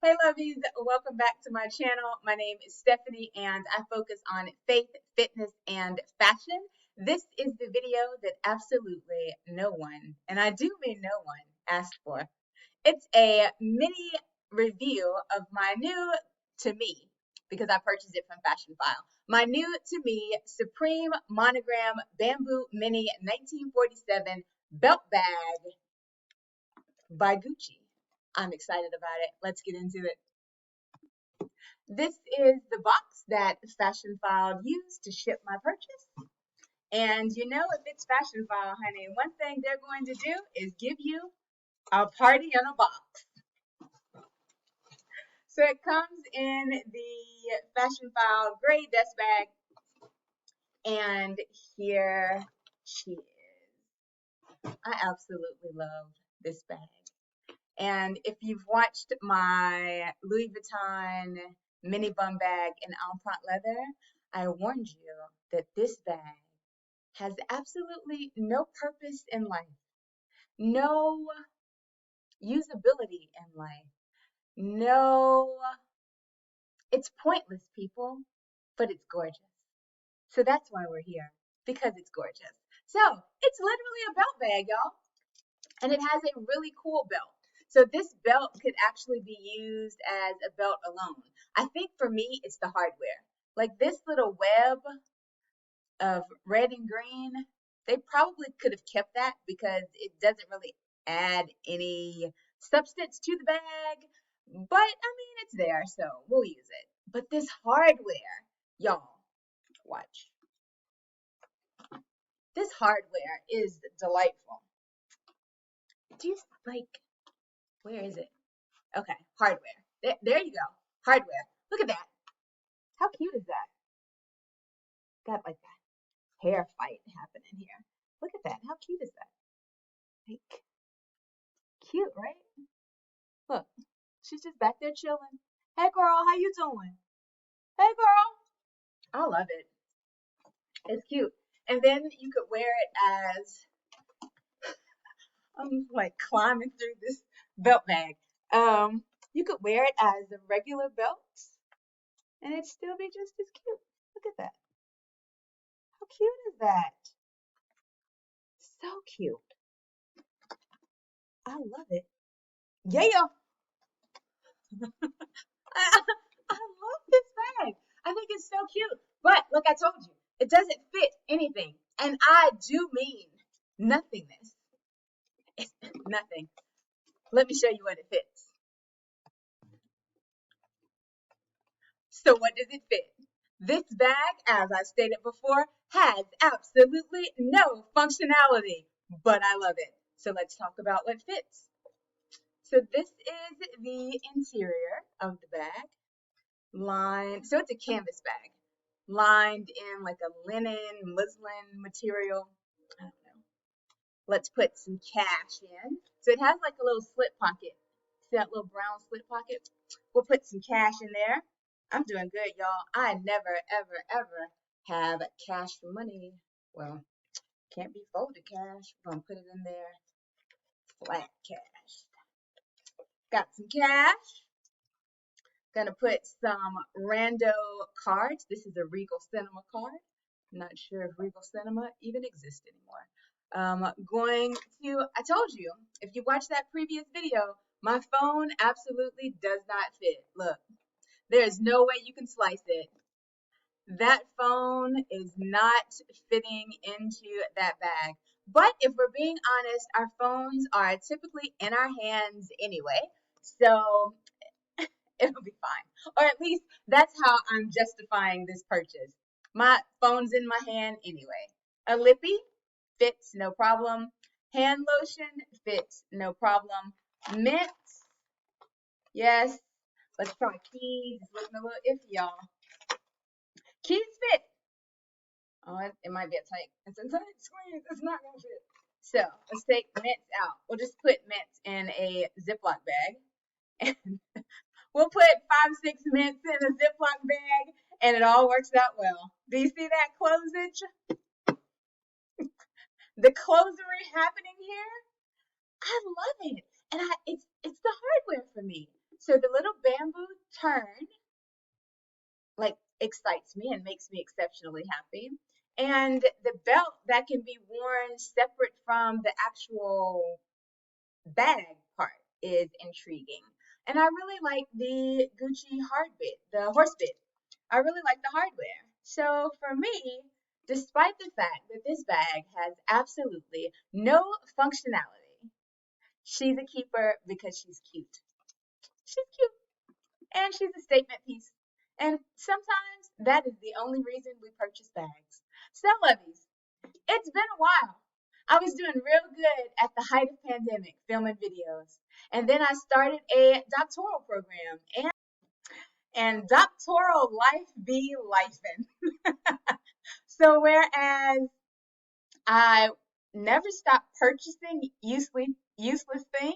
Hey lovies, welcome back to my channel. My name is Stephanie and I focus on faith, fitness, and fashion. This is the video that absolutely no one, and I do mean no one, asked for. It's a mini review of my new to me, because I purchased it from Fashion File. My new to me Supreme Monogram Bamboo Mini 1947 belt bag by Gucci. I'm excited about it. Let's get into it. This is the box that Fashion File used to ship my purchase. And you know, if it's Fashion File, honey, one thing they're going to do is give you a party in a box. So it comes in the Fashion File gray dust bag. And here she is. I absolutely love this bag. And if you've watched my Louis Vuitton mini bum bag in Empreinte leather, I warned you that this bag has absolutely no purpose in life, no usability in life, it's pointless, people, but it's gorgeous. So that's why we're here, because it's gorgeous. So it's literally a belt bag, y'all, and it has a really cool belt. So this belt could actually be used as a belt alone. I think for me, it's the hardware. Like this little web of red and green, they probably could have kept that because it doesn't really add any substance to the bag. But I mean, it's there, so we'll use it. But this hardware, y'all, watch. This hardware is delightful. Do you like, where is it? Okay, hardware. There you go. Hardware. Look at that. How cute is that? Got like that hair fight happening here. Look at that. How cute is that? Like, cute, right? Look, she's just back there chilling. Hey girl, how you doing? Hey girl. I love it. It's cute. And then you could wear it as, I'm like climbing through this belt bag. You could wear it as a regular belt and it'd still be just as cute. Look at that. How cute is that? So cute. I love it. Yeah. I love this bag. I think it's so cute. But like I told you, it doesn't fit anything. And I do mean nothingness. It's nothing. Let me show you what it fits. So what does it fit? This bag, as I stated before, has absolutely no functionality, but I love it. So let's talk about what fits. So this is the interior of the bag. Lined, so it's a canvas bag, lined in like a linen, muslin material. I don't know. Let's put some cash in. So it has like a little slip pocket. See that little brown slip pocket? We'll put some cash in there. I'm doing good, y'all. I never, ever have cash for money. Well, can't be folded cash. I'm gonna put it in there. Flat cash. Got some cash. Gonna put some rando cards. This is a Regal Cinema card. I'm not sure if Regal Cinema even exists anymore. I told you, if you watched that previous video, my phone absolutely does not fit. Look, there is no way you can slice it. That phone is not fitting into that bag. But if we're being honest, our phones are typically in our hands anyway. So it'll be fine. Or at least that's how I'm justifying this purchase. My phone's in my hand anyway. A lippy fits, no problem. Hand lotion fits, no problem. Mints, yes. Let's try keys. It's looking a little iffy, y'all. Keys fit. Oh, it might be a tight. It's a tight squeeze. It's not gonna fit. So let's take mints out. We'll just put mints in a Ziploc bag. And we'll put 5-6 mints in a Ziploc bag and it all works out well. Do you see that closage? The closery happening here? I love it. And it's the hardware for me. So the little turn like excites me and makes me exceptionally happy. And the belt that can be worn separate from the actual bag part is intriguing. And I really like the Gucci hard bit, the horse bit. I really like the hardware. So for me, despite the fact that this bag has absolutely no functionality, she's a keeper because she's cute. She's cute and she's a statement piece. And sometimes that is the only reason we purchase bags. So, lovies, it's been a while. I was doing real good at the height of pandemic, filming videos. And then I started a doctoral program and doctoral life be lifing. So whereas I never stopped purchasing useless things,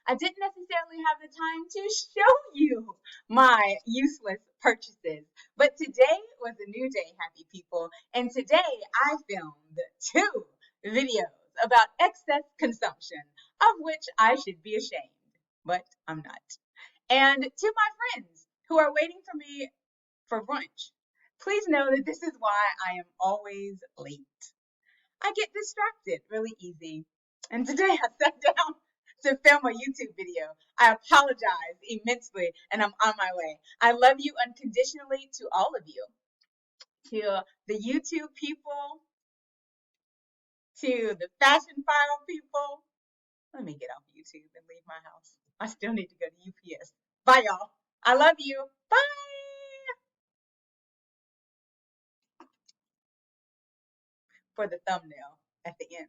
I didn't necessarily have the time to show you my useless purchases. But today was a new day, happy people. And today I filmed 2 videos about excess consumption, of which I should be ashamed, but I'm not. And to my friends who are waiting for me for brunch, please know that this is why I am always late. I get distracted really easy. And today I sat down to film a YouTube video. I apologize immensely and I'm on my way. I love you unconditionally to all of you. To the YouTube people, to the fashion file people. Let me get off YouTube and leave my house. I still need to go to UPS. Bye, y'all. I love you. Bye. For the thumbnail at the end.